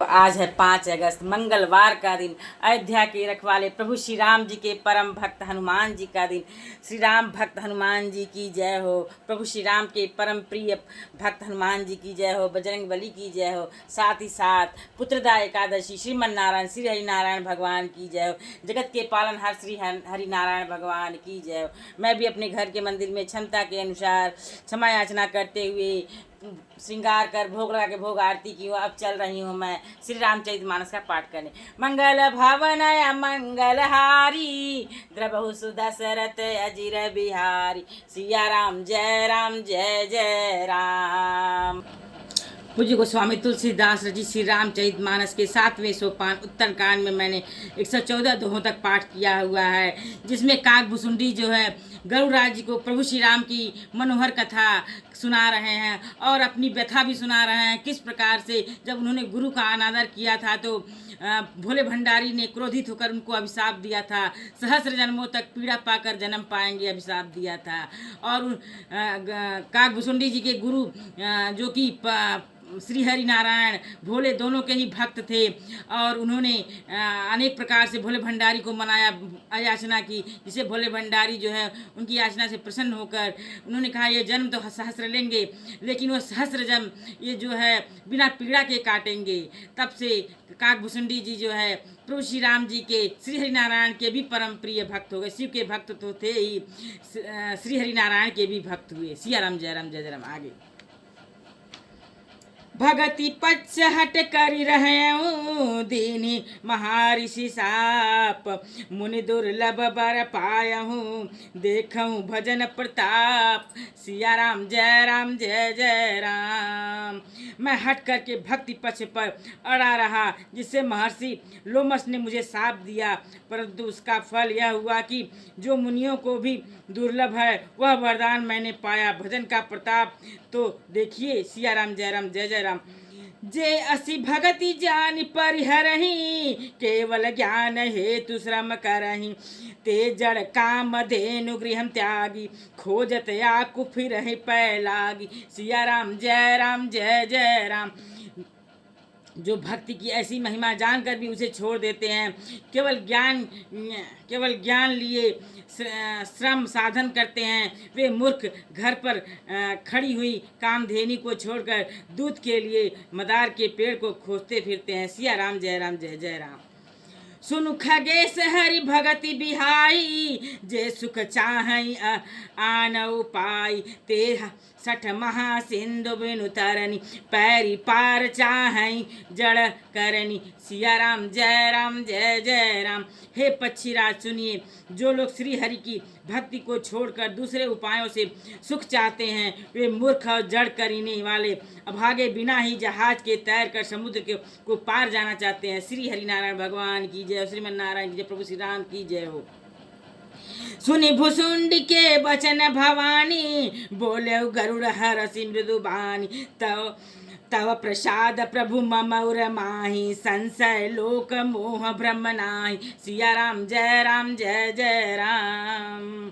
आज है 5 अगस्त मंगलवार का दिन। अयोध्या के रखवाले प्रभु श्री राम जी के परम भक्त हनुमान जी का दिन। श्री राम भक्त हनुमान जी की जय हो। प्रभु श्री राम के परम प्रिय भक्त हनुमान जी की जय हो। बजरंग बली की जय हो। साथ ही साथ पुत्रदा एकादशी श्रीमन नारायण श्री हरि नारायण भगवान की जय हो। जगत के पालनहार श्री हरि नारायण भगवान की जय हो। मैं भी अपने घर के मंदिर में क्षमता के अनुसार क्षमा याचना करते हुए श्रृंगार कर भोग लगा के भोग आरती की हूँ। अब चल रही हूँ मैं श्री रामचरितमानस का पाठ करने। मंगल भवनय मंगलहारी द्रबहु सुदशरथ अजिर बिहारी। सिया राम जय जय राम। पूज्य गोस्वामी तुलसीदास रचित श्री रामचरितमानस के 7वें सोपान उत्तरकांड में मैंने 114 दोहों तक पाठ किया हुआ है, जिसमें काकभुसुंडी जो है गरुड़राज जी को प्रभु श्री राम की मनोहर कथा सुना रहे हैं और अपनी व्यथा भी सुना रहे हैं। किस प्रकार से जब उन्होंने गुरु का अनादर किया था तो भोले भंडारी ने क्रोधित होकर उनको अभिशाप दिया था, सहस्र जन्मों तक पीड़ा पाकर जन्म पाएंगे अभिशाप दिया था। और काकभुसुंडी जी के गुरु जो कि श्री हरि नारायण भोले दोनों के ही भक्त थे और उन्होंने अनेक प्रकार से भोले भंडारी को मनाया, याचना की, जिसे भोले भंडारी जो है उनकी याचना से प्रसन्न होकर उन्होंने कहा ये जन्म तो सहस्र लेंगे लेकिन वो सहस्र जन्म ये जो है बिना पीड़ा के काटेंगे। तब से काकभुसुंडी जी जो है प्रभु श्री राम जी के श्री हरि नारायण के भी परम प्रिय भक्त हो गए। शिव के भक्त तो थे ही, श्री हरि नारायण के भी भक्त हुए। सिया राम जय राम। आगे भगति पक्ष हट कर रहे दीनी महर्षि साप। मुनि दुर्लभ बर पायहूँ देखूँ भजन प्रताप। सिया राम जय राम। मैं हट करके भक्ति पक्ष पर अड़ा रहा, जिससे महर्षि लोमस ने मुझे शाप दिया, परंतु उसका फल यह हुआ कि जो मुनियों को भी दुर्लभ है वह वरदान मैंने पाया, भजन का प्रताप। तो देखिए सिया राम जय राम। जे असी भगति जान परिहरही केवल ज्ञान हेतु श्रम करही। ते जड़ काम धेनु गृहम त्यागी खोजत आकु फिर पै लागी। सिया राम जय राम। जो भक्ति की ऐसी महिमा जानकर भी उसे छोड़ देते हैं, केवल ज्ञान लिए श्रम साधन करते हैं, वे मूर्ख घर पर खड़ी हुई कामधेनु को छोड़कर दूध के लिए मदार के पेड़ को खोजते फिरते हैं। सिया राम जय राम। सुनु खगेश हरि भगति बिहाई जे सुख चाहई आन उपाय। ते 60 महासिंधु बिनु तरनी पैरी पार चाहई जड़ करनी। सिया राम जय राम। हे पक्षीराज सुनिए, जो लोग श्री हरि की भक्ति को छोड़कर दूसरे उपायों से सुख चाहते हैं वे मूर्ख और जड़ करने वाले अभागे बिना ही जहाज के तैर कर समुद्र को पार जाना चाहते हैं। श्री हरि नारायण भगवान की जय, श्रीमन नारायण की जय, प्रभु श्री राम की जय हो। सुनि भुसुंडी के बचन भवानी बोले गरुड़ हरसि मृदु बानी। तव प्रसाद प्रभु मम उर माही संशय लोक मोह ब्रह्म नाही। सिया राम जय राम।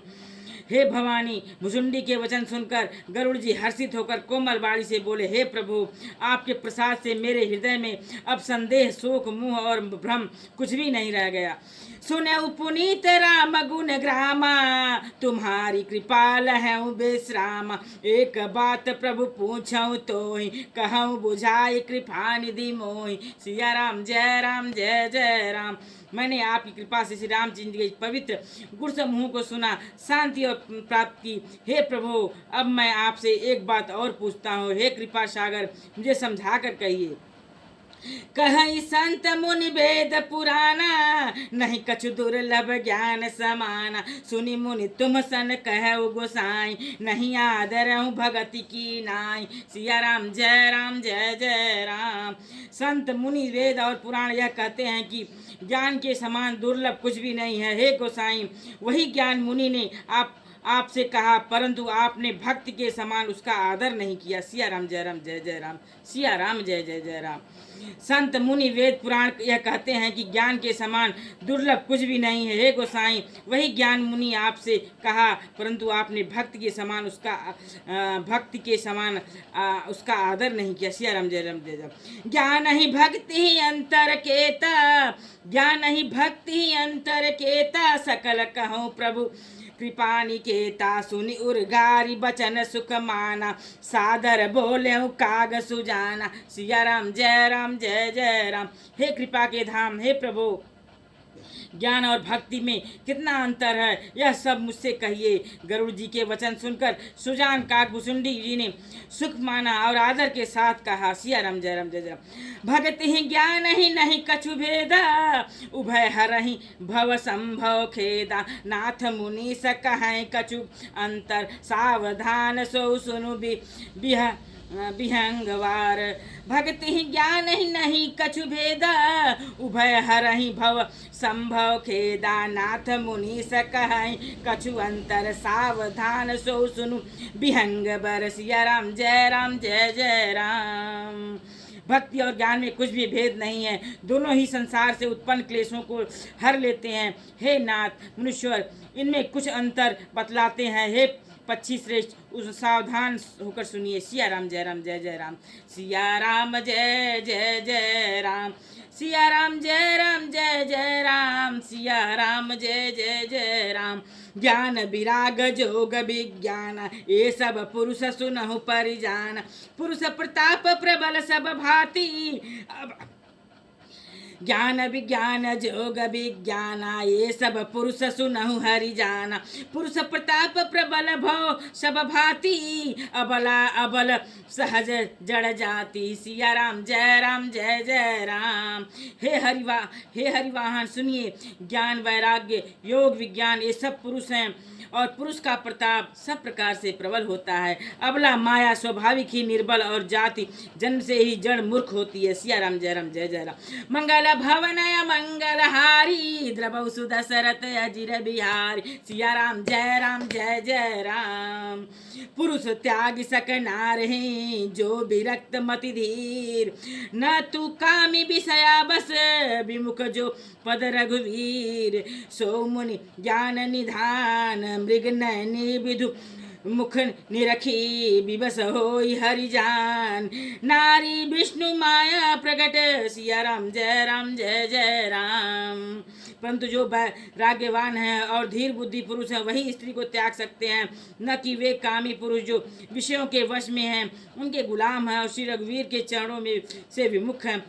हे भवानी, भुसुंडी के वचन सुनकर गरुड़ जी हर्षित होकर कोमल बाणी से बोले, हे प्रभु, आपके प्रसाद से मेरे हृदय में अब संदेह शोक मोह और भ्रम कुछ भी नहीं रह गया। सुने पुनीत राम गुण ग्रामा तुम्हारी कृपाल है बेश्रामा। एक बात प्रभु पूछऊँ तो ही कहूँ बुझाई कृपा निधि मोहि। सिया राम जय राम। मैंने आपकी कृपा से श्री रामचंद्र के पवित्र गुण समूह को सुना, शांति और प्राप्त की। हे प्रभु, अब मैं आपसे एक बात और पूछता हूँ, हे कृपा सागर, मुझे समझा कर कहिए। कहीं संत मुनि वेद पुराना नहीं कछु दुर्लभ ज्ञान समाना। सुनि मुनि तुम सन कहु गोसाई नहीं आदर हूँ भगति की नाई। सिया राम जय राम। संत मुनि वेद और पुराण यह कहते हैं कि ज्ञान के समान दुर्लभ कुछ भी नहीं है। हे गोसाई, वही ज्ञान मुनि ने आपसे कहा, परंतु आपने भक्ति के समान उसका आदर नहीं किया। सिया राम जय राम जय जय राम, सिया राम जय जय जय राम। संत मुनि वेद पुराण यह कहते हैं कि ज्ञान के समान दुर्लभ कुछ भी नहीं है। हे गोसाई, वही ज्ञान मुनि आपसे कहा, परंतु आपने भक्ति के समान उसका आदर नहीं किया। सिया राम जय राम जय जय। ज्ञान ही भक्ति ही अंतर केता, ज्ञान ही भक्ति ही अंतर केता, सकल कहूँ प्रभु कृपा निकेता। सुनि उर्गारी बचन सुख माना, सादर बोले काग सुजाना। सिया राम जय जय राम। हे कृपा के धाम, हे प्रभु, ज्ञान और भक्ति में कितना अंतर है, यह सब मुझसे कहिए। गरुड़ जी के वचन सुनकर सुजान काकभुसुंडी जी ने सुख माना और आदर के साथ कहा। सिया राम जय राम जय जय। भक्ति ही ज्ञान ही नहीं कछु भेदा, उभय हरहि भव संभव खेदा। नाथ मुनि सकहै कछु अंतर, सावधान सो सुनु विहंगवार। भक्ति ही ज्ञान ही नहीं कछु भेदा, उभय हरहि भव संभव खेदा। नाथ मुनि सकहै कछु अंतर, सावधान सो सुनु विहंग बर। सिया राम जय जय राम। भक्ति और ज्ञान में कुछ भी भेद नहीं है, दोनों ही संसार से उत्पन्न क्लेशों को हर लेते हैं। हे नाथ मुनीश्वर, इनमें कुछ अंतर बतलाते हैं। हे पक्षी श्रेष्ठ, उस सावधान होकर सुनिए। सिया राम जय जय राम, सिया राम जय जय राम, सिया राम जय जय राम, सिया राम जय जय राम। ज्ञान विराग जोग विज्ञान, ये सब पुरुष सुनहु परिजान। पुरुष प्रताप प्रबल सब भांति, ज्ञान विज्ञान जोग विज्ञाना, ये सब पुरुष सुनहु हरि जाना। पुरुष प्रताप प्रबल भव सब भांति, अबला अबल सहज जड़ जाति। सिया राम जय जय राम। हे हरिवाहन, सुनिए, ज्ञान वैराग्य योग विज्ञान ये सब पुरुष हैं, और पुरुष का प्रताप सब प्रकार से प्रबल होता है। अबला माया स्वाभाविक ही निर्बल और जाति जन्म से ही जड़ मूर्ख होती है। सिया राम जय जय राम। मंगल भवनय मंगलहारी, द्रवौ सुदशरथ अजिर बिहारी। सिया राम जय जय राम। पुरुष त्याग सक नारहि, जो विरक्त मति धीर। न तू कामी विषया बस, विमुख जो पद रघुवीर। सो मुनि ज्ञान निधान, मृग नयनी विधु मुख निरखी। विवश होई हरि जान, नारी विष्णु माया प्रकट। सिया राम जय जय राम। परंतु जो राग्यवान है और धीर बुद्धि पुरुष है, वही स्त्री को त्याग सकते हैं, न कि वे कामी पुरुष जो विषयों के वश में हैं, उनके गुलाम हैं और श्री रघुवीर के चरणों में से विमुख हैं।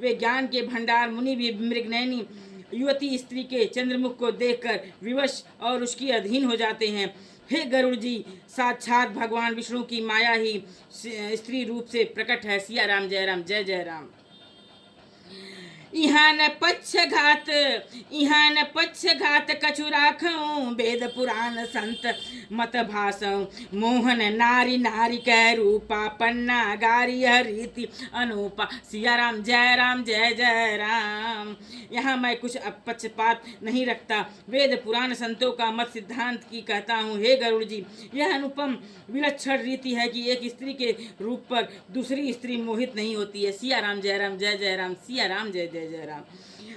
वे ज्ञान के भंडार मुनि भी मृगनयनी युवती स्त्री के चंद्रमुख को देखकर विवश और उसकी अधीन हो जाते हैं। हे गरुड़ जी, साक्षात भगवान विष्णु की माया ही स्त्री रूप से प्रकट है। सिया राम जय जय राम। इहाँ न पक्षघात कछु राखऊं, वेद पुराण संत मत भाषऊं। मोहन नारी कै रूपा, पन्ना गारी रीति अनूपा। सिया राम जय जय राम। यहाँ मैं कुछ पक्षपात नहीं रखता, वेद पुराण संतों का मत सिद्धांत की कहता हूँ। हे गरुड़ जी, यह अनुपम विलक्षण रीति है कि एक स्त्री के रूप पर दूसरी स्त्री मोहित नहीं होती है। सिया राम जय जय राम, सिया राम जय जय राम।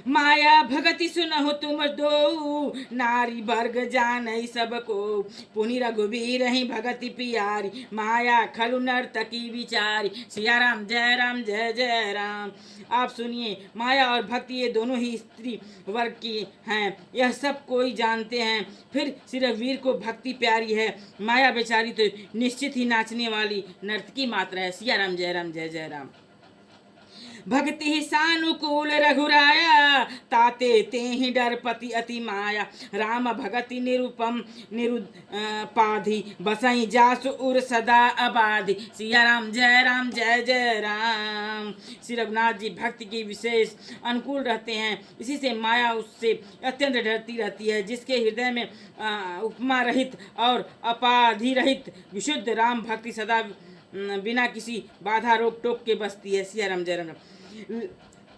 माया भगति सुनहु तुम दो, नारी वर्ग जानई सबको। पुनि रघुवीर ही भगति पियारी, माया खलु नर्तकी विचारी। सिया राम जय जय राम। आप सुनिए, माया और भक्ति ये दोनों ही स्त्री वर्ग की हैं, यह सब कोई जानते हैं। फिर श्री रघुवीर को भक्ति प्यारी है, माया बेचारी तो निश्चित ही नाचने वाली नर्तकी मात्र है। सिया राम जय जय राम। भक्ति ही सानुकूल रघुराया, ताते ते ही डरपति अति माया। राम भगति निरुपम निरुपाधि, बसई जासु उर सदा आबादी। सिया राम जय जय राम। श्री रघुनाथ जी भक्ति की विशेष अनुकूल रहते हैं, इसी से माया उससे अत्यंत डरती रहती है। जिसके हृदय में उपमा रहित और अपाधि रहित विशुद्ध राम भक्ति सदा बिना किसी बाधा रोक टोक के बसती है। सिया राम जय राम।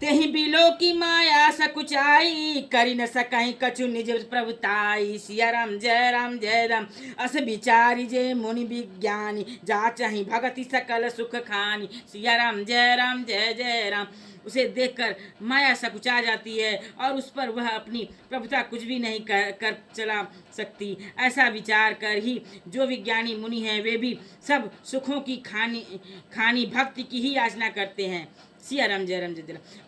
तेहि बिलो की माया सकुचाई, करी न सकहीं कछु निज प्रभुताई। सिया राम जय राम, अस विचारी जे मुनि विज्ञानी, जा चाही भगति सकल सुख खानी। सिया राम जय राम। उसे देखकर माया सकुचा जाती है और उस पर वह अपनी प्रभुता कुछ भी नहीं कर चला सकती। ऐसा विचार कर ही जो विज्ञानी मुनि हैं वे भी सब सुखों की खानी भक्ति की ही याचना करते हैं। सिया राम जय राम।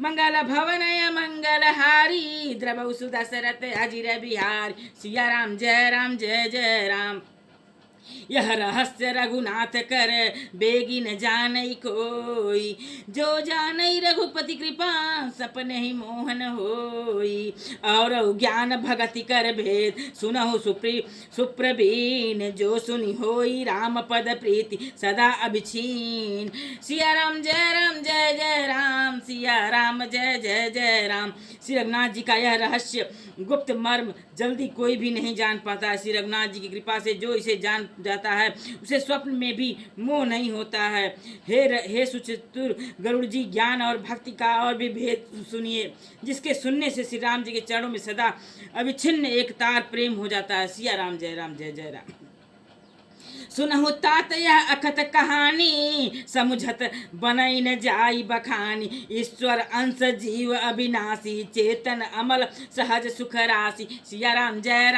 मंगल भवन मंगल हारी, द्रवौ सुदशरथ अजिर बिहारी। सिया राम जय राम। यह रहस्य रघुनाथ कर, बेगी न जानई कोई। जो जानई रघुपति कृपा, सपने ही मोहन होई। और ज्ञान भगति कर भेद, सुनहु सुप्रवीण। जो सुनी होई राम पद प्रीति, सदा अभिछीन। सिया राम जय राम। सिया राम जय राम। श्री रघुनाथ जी का यह रहस्य गुप्त मर्म जल्दी कोई भी नहीं जान पाता। श्री रघुनाथ जी की कृपा से जो इसे जान जाता है उसे स्वप्न में भी मोह नहीं होता है। हे सुचतुर गरुड़ जी, ज्ञान और भक्ति का और भी भेद सुनिए, जिसके सुनने से श्री राम जी के चरणों में सदा अविच्छिन्न एक तार प्रेम हो जाता है। सिया राम जय राम। सुनहु तात यह अखत कहानी, समुझत बनई न जाई बखानी। ईश्वर अंश जीव अविनाशी, चेतन अमल सहज सुख राशि। सिया राम जय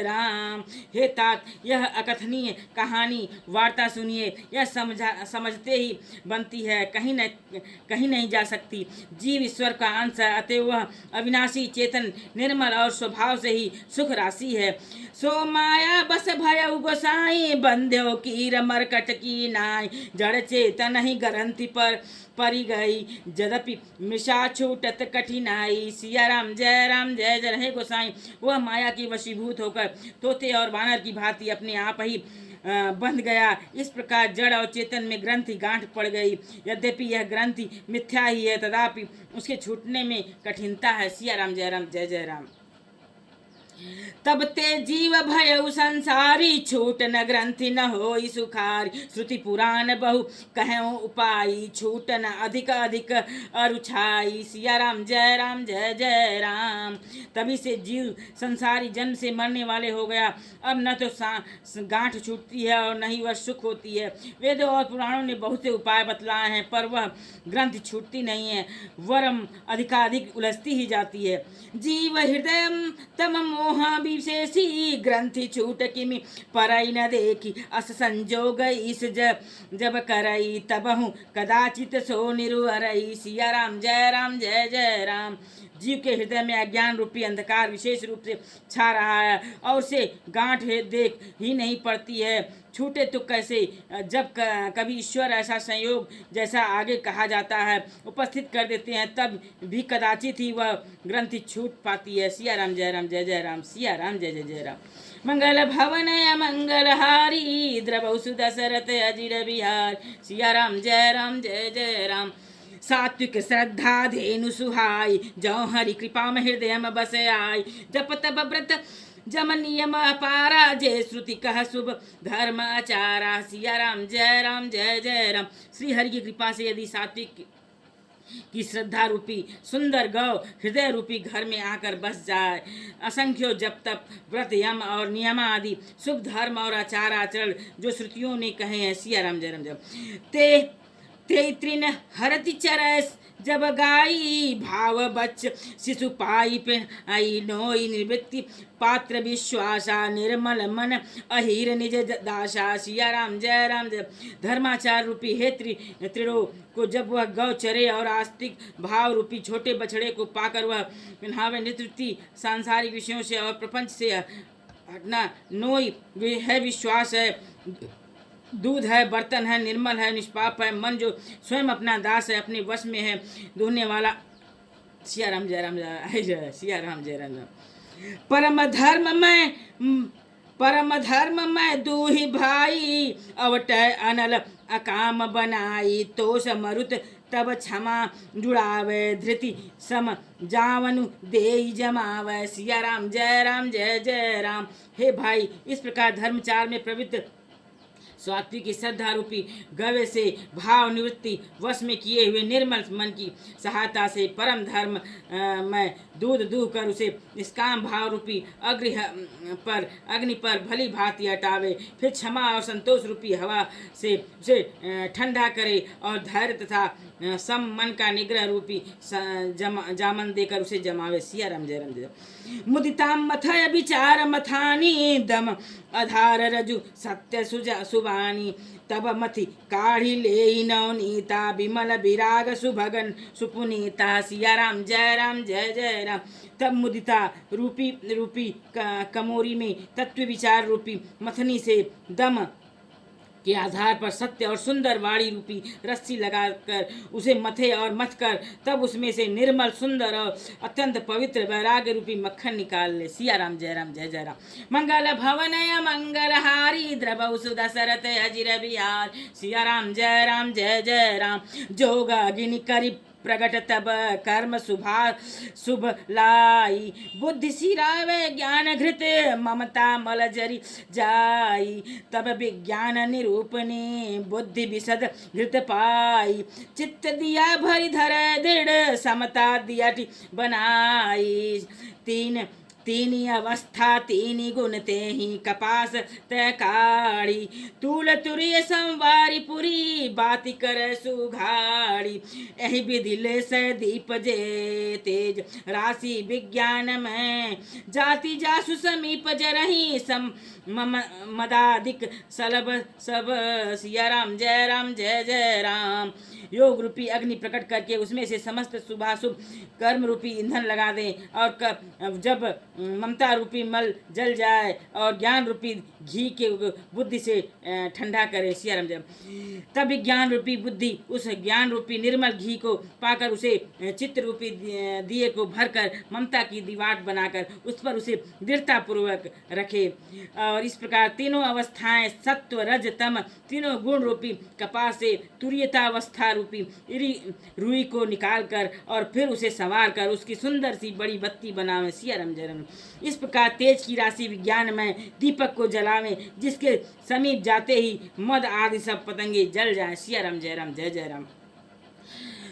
राम। हे तात, यह अकथनीय कहानी वार्ता सुनिए। यह समझते ही बनती है, कहीं नहीं जा सकती। जीव ईश्वर का अंश है, अतः वह अविनाशी, चेतन, निर्मल और स्वभाव से ही सुख राशि है। सो माया बस भयउ गोसाई, बंध्यो कीर मरकट की नाई। जड़ चेतन ही ग्रंथि पर परी गई, यद्यपि मृषा छूटत कठिनाई। सिया राम जय। हे गोसाई, वह माया की वशीभूत होकर तोते और वानर की भांति अपने आप ही बंध गया। इस प्रकार जड़ और चेतन में ग्रंथि गांठ पड़ गई। यद्यपि यह ग्रंथि मिथ्या ही है, तथापि उसके छूटने में कठिनता है। सिया राम जय राम। तब ते जीव भयउ संसारी, छूट न ग्रंथि न होई सुखारी। श्रुति पुराण बहु कहऊँ उपाई, छूट न अधिक अरुछाई। सिया राम जय राम। तभी से जीव संसारी जन्म से मरने वाले हो गया। अब न तो गांठ छूटती है और न ही वह सुख होती है। वेदों और पुराणों ने बहुत से उपाय बतलाए हैं, पर वह ग्रंथि छूटती नहीं है, वरम अधिकाधिक उलझती ही जाती है। जीव हृदय तम मोह विशेषी, ग्रंथि छूट किमि परई न देखी। अस संजोग इस जब करई, तबहु कदाचित सो निरुहरई। सिया राम जय राम। जीव के हृदय में अज्ञान रूपी अंधकार विशेष रूप से छा रहा है और उसे गांठ देख ही नहीं पड़ती है। छूटे तो कैसे, जब कभी ईश्वर ऐसा संयोग जैसा आगे कहा जाता है उपस्थित कर देते हैं, तब भी कदाचित ही वह ग्रंथि छूट पाती है। सिया राम जय राम। सिया राम जय राम। मंगल भवन मंगल हारी, द्रवौ सुदशरथ अजिर बिहार। सिया राम जय राम। सात्विक श्रद्धा धेनु सुहाई, जौ हरि कृपा में हृदय में बस आई। जप तप व्रत जम नियम अपारा, जय श्रुति कह शुभ धर्म आचारा। सिया राम जय राम। श्री हरि की कृपा से यदि सात्विक की श्रद्धा रूपी सुंदर गौ हृदय रूपी घर में आकर बस जाए, असंख्यो जप तप व्रत यम और नियम आदि शुभ धर्म और आचार आचरण जो श्रुतियों ने कहे हैं। सिया राम जय राम। ते तृण हरति चरस, जब गाई भाव बच्च शिशु पाई पे आई। नोई निवृत्ति पात्र विश्वासा, निर्मल मन अहीर निज दासा। सिया राम जय। धर्माचार रूपी हे त्रिणों को जब वह गौ चरे और आस्तिक भाव रूपी छोटे बछड़े को पाकर वह पिन्हावे, निवृत्ति सांसारिक विषयों से और प्रपंच से हटना, नोई है विश्वास है, दूध है, बर्तन है, निर्मल है, निष्पाप है, मन जो स्वयं अपना दास है, अपने वश में है, दूहने वाला। सिया राम जय राम। सिया राम जय राम। परम धर्म में दूहि भाई, अवट अनल अकाम बनाई। तोष मरुत तब क्षमा जुड़ावे, धृति सम जावनु देई जमावे। सिया राम जय राम। हे भाई, इस प्रकार धर्मचार में प्रवृत्त सात्विक श्रद्धा रूपी गव्य से भाव निवृत्ति वश में किए हुए निर्मल मन की सहायता से परम धर्म में दूध दूह कर उसे निष्काम भाव रूपी अग्नि पर भली भांति हटावे, फिर क्षमा और संतोष रूपी हवा से उसे ठंडा करे और धैर्य तथा सम मन का निग्रह रूपी जामन देकर उसे जमावे। सिया राम जय राम जय। मुदिताम मथय विचार मथानी दम आधार रजु सत्य सुबानी, तब मथि काढ़ी ले नवनीता विमल विराग सुभगन सुपुनीता। सिया राम जय राम जय जय राम। तब मुदिता रूपी कमोरी में तत्व विचार रूपी मथनी से दम के आधार पर सत्य और सुंदर वाणी रूपी रस्सी लगाकर उसे मथे और मथ कर तब उसमें से निर्मल सुंदर और अत्यंत पवित्र वैराग्य रूपी मक्खन निकाल ले। सिया राम जय राम जय जय राम। मंगल भवनय मंगलहारी द्रवौ सुदशरथ अजिर बिहार। सिया राम जय जय राम। जोग अग्नि करि प्रगट तब कर्म शुभ लाई, बुद्धि सिरावे ज्ञान घृत ममता मल जरी जाई। तब विज्ञान निरूपणी बुद्धि विशद घृत पाई, चित्त दिया भरी धर दृढ़ समता दिया बनाई। तीन अवस्था तीन गुण ते ही कपास तय काढ़ी, तूल तुरिय संवारी पुरी बाति कर सुघाड़ी। एहि विधि ले से दीप जे तेज राशि विज्ञान में, जाति जासु समीप जरही सम मदादिक सलब सब। सिया राम जय जय राम। योग रूपी अग्नि प्रकट करके उसमें से समस्त शुभाशुभ कर्म रूपी ईंधन लगा दें, और जब ममता रूपी मल जल जाए और ज्ञान रूपी घी के बुद्धि से ठंडा करें। सिया राम जय। तब विज्ञान रूपी बुद्धि उस ज्ञान रूपी निर्मल घी को पाकर उसे चित्त रूपी दिए को भरकर ममता की दीवार बनाकर उस पर उसे दृढ़ता पूर्वक रखे। और इस प्रकार तीनों अवस्थाएं सत्व रज तम तीनों गुण रूपी कपास से तुरीयता अवस्था रूपी रुई को निकाल कर और फिर उसे संवार कर उसकी सुंदर सी बड़ी बत्ती बनावे। सिया राम जय राम। इस प्रकार तेज की राशि विज्ञान में दीपक को जलावे, जिसके समीप जाते ही मद आदि सब पतंगे जल जाए। सिया राम जय जय राम।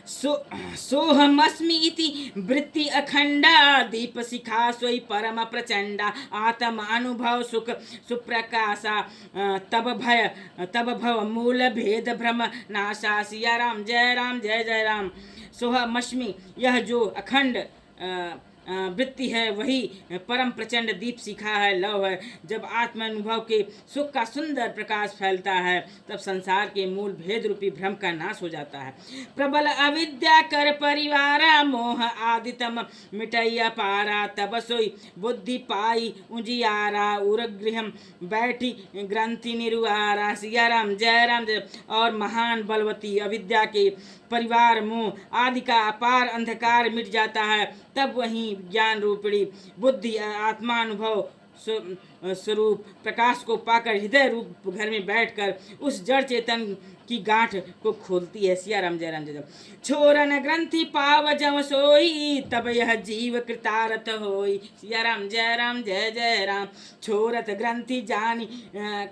सोहमस्मि इति वृत्ति अखंडा, दीप शिखा सोई परम प्रचंडा। आत्म अनुभव सुख सुप्रकाशा, तब भव मूल भेद भ्रम नाशा। सिया राम जय जय राम। सोहमस्मि यह जो अखंड वृत्ति है वही परम प्रचंड दीप शिखा है, लव है। जब आत्म अनुभव के सुख का सुंदर प्रकाश फैलता है तब संसार के मूल भेद रूपी भ्रम का नाश हो जाता है। प्रबल अविद्या कर परिवारा, मोह आदितम मिटैया पारा। तब सोई बुद्धि पाई उजियारा, उरगृह बैठी ग्रंथि निरुआरा। सिया राम जय। और महान बलवती अविद्या के परिवार मोह आदि का अपार अंधकार मिट जाता है, तब वहीं ज्ञान रूपिणी बुद्धि आत्मानुभव स्वरूप प्रकाश को पाकर हृदय रूप घर में बैठकर उस जड़ चेतन की गांठ को खोलती है। सिया राम जय। छोरन ग्रंथि पाव जम सोई, तब यह जीव कृतारथ होई। सिया राम जय जय राम। छोरत ग्रंथि जानी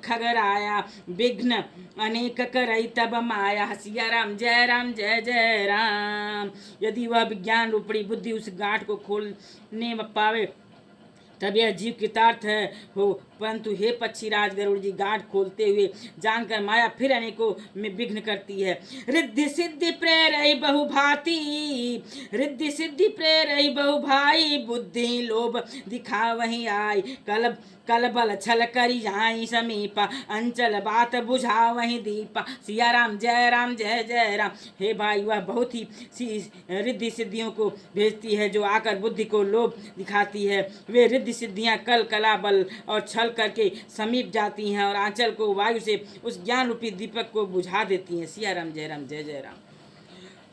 खगराया, विघ्न अनेक करई तब माया। सिया राम जय जय राम। यदि वह विज्ञान रूपणी बुद्धि उस गांठ को खोलने पावे तब यह जीव कृतार्थ हो, परंतु हे पक्षीराज गरुड़ जी, गांठ खोलते हुए जानकर माया फिर अनेकों में विघ्न करती है। रिद्धि सिद्धि प्रेरई बहुभांति, रिद्धि सिद्धि प्रेरई बहुभाई। बुद्धि लोभ दिखा वही आई, कल बल छल करी जाई समीपा। अंचल बात बुझा वही दीपा। सिया राम जय जय राम। हे भाई, वह बहुत ही रिद्धि सिद्धियों को भेजती है जो आकर बुद्धि को लोभ दिखाती है। वे रिद्धि सिद्धियां कला बल और छल करके समीप जाती हैं और आंचल को वायु से उस ज्ञान रूपी दीपक को बुझा देती हैं। सिया राम जय जय राम।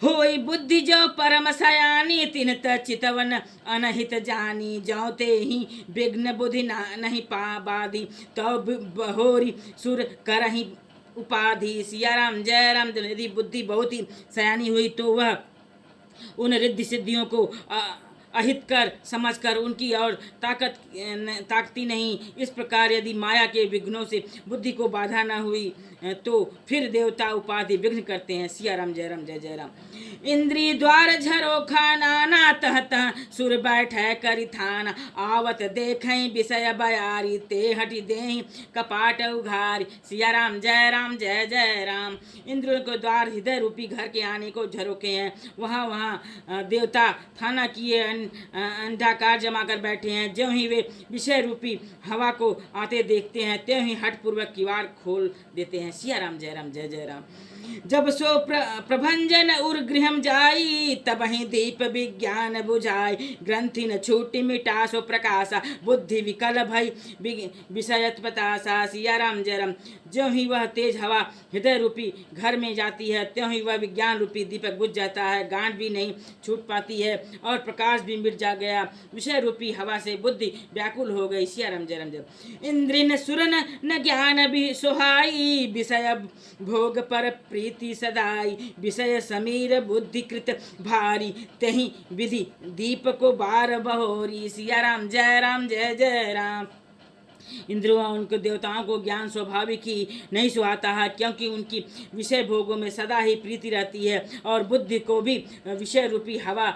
होई बुद्धि जो परम सयानी, तिन चितवन अनहित जानी। जो ते ही विघ्न बुद्धि नहीं बाधी, तो बहोरी सुर करही उपाधि। सिया राम जय। यदि बुद्धि बहुत ही सयानी हुई तो वह उन रिद्धि सिद्धियों को अहितकर समझकर उनकी और ताकती नहीं। इस प्रकार यदि माया के विघ्नों से बुद्धि को बाधा न हुई तो फिर देवता उपाधि विघ्न करते हैं। सिया राम जय राम जय जय राम। इंद्री द्वार झरो खाना ना तह तह सुर बैठे करी थाना आवत देखें विषय बयारी ते हटी देहि कपाट उघारी। सिया राम जय जय राम। इंद्र को द्वार हृदय रूपी घर के आने को झरोके हैं। वहाँ देवता थाना किए अंडाकार जमा कर बैठे हैं। ज्यों ही वे विषय रूपी हवा को आते देखते हैं त्यों ही हठ पूर्वक किवाड़ खोल देते हैं। सिया राम जय जय राम। जब सो प्रभंजन उर गृहम जाई तब ही दीप विज्ञान बुझाई ग्रंथि न छूटी मिटा सो प्रकाशा बुद्धि विकल भई विषयत पतासा। सिया राम जय राम। ज्यों ही वह तेज हवा हृदय रूपी घर में जाती है त्यों ही वह विज्ञान रूपी दीपक बुझ जाता है। गांठ भी नहीं छूट पाती है और प्रकाश भी मिट जा गया। विषय रूपी हवा से बुद्धि व्याकुल हो गई। सिया राम जय। इंद्रिन सुरन न ज्ञान भी सुहाई विषय भोग पर प्रीति सदाई विषय समीर बुद्धि कृत भारी तही विधि दीप को बार बहोरी। सिया राम जय जय राम। इंद्रियों उनको देवताओं को ज्ञान स्वाभाविक ही नहीं सुहाता है क्योंकि उनकी विषय भोगों में सदा ही प्रीति रहती है और बुद्धि को भी विषय रूपी हवा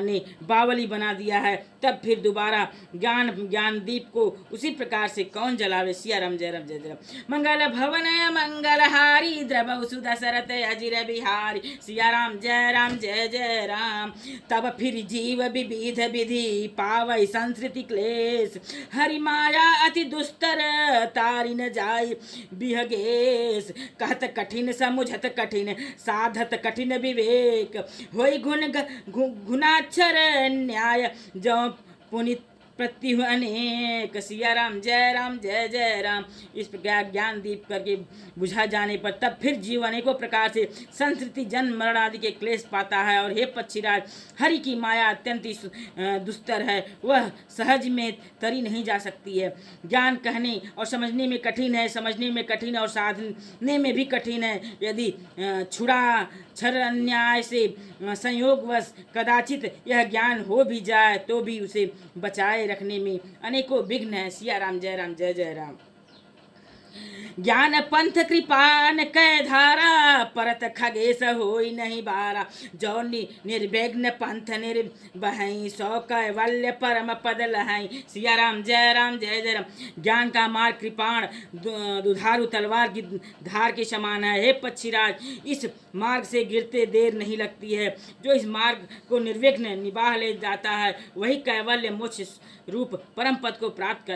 ने बावली बना दिया है। तब फिर दोबारा ज्ञान दीप को उसी प्रकार से कौन जलावे। सिया राम जय राम। मंगल भवन मंगलहारी द्रव सुधा सरत अजिर बिहारी। सिया राम जय जय राम। तब फिर जीव विविध विधि पावै संस्कृति क्लेश हरि माया अति दुस्तर तारि न जाय बिहगेश। कहत कठिन समुझत कठिन साधत कठिन विवेक होई गुणाक्षर न्याय जो पुनित प्रत्यु अनेक। सिया राम जय जय राम। इस प्रकार ज्ञान दीप करके बुझा जाने पर तब फिर जीव अनेकों प्रकार से संस्कृति जन्म मरण आदि के क्लेश पाता है। और हे पक्षीराज हरि की माया अत्यंत दुस्तर है वह सहज में तरी नहीं जा सकती है। ज्ञान कहने और समझने में कठिन है और साधने में भी कठिन है। यदि छुड़ा अन्याय से संयोगवश कदाचित यह ज्ञान हो भी जाए तो भी उसे बचाए रखने में अनेकों विघ्न है। सिया राम जय जय राम। ज्ञान पंथ कृपान कै धारा परत खगेश होई नहीं बारा जो निर्विघ्न पंथ निर्बहई सौ कैवल्य परम पद लहई। सिया राम जय राम। ज्ञान का मार्ग कृपाण दुधारू तलवार की धार के समान है। हे पक्षीराज इस मार्ग से गिरते देर नहीं लगती है। जो इस मार्ग को निर्विघ्न निबाह ले जाता है वही कैवल्य मोक्ष रूप परम पद को प्राप्त कर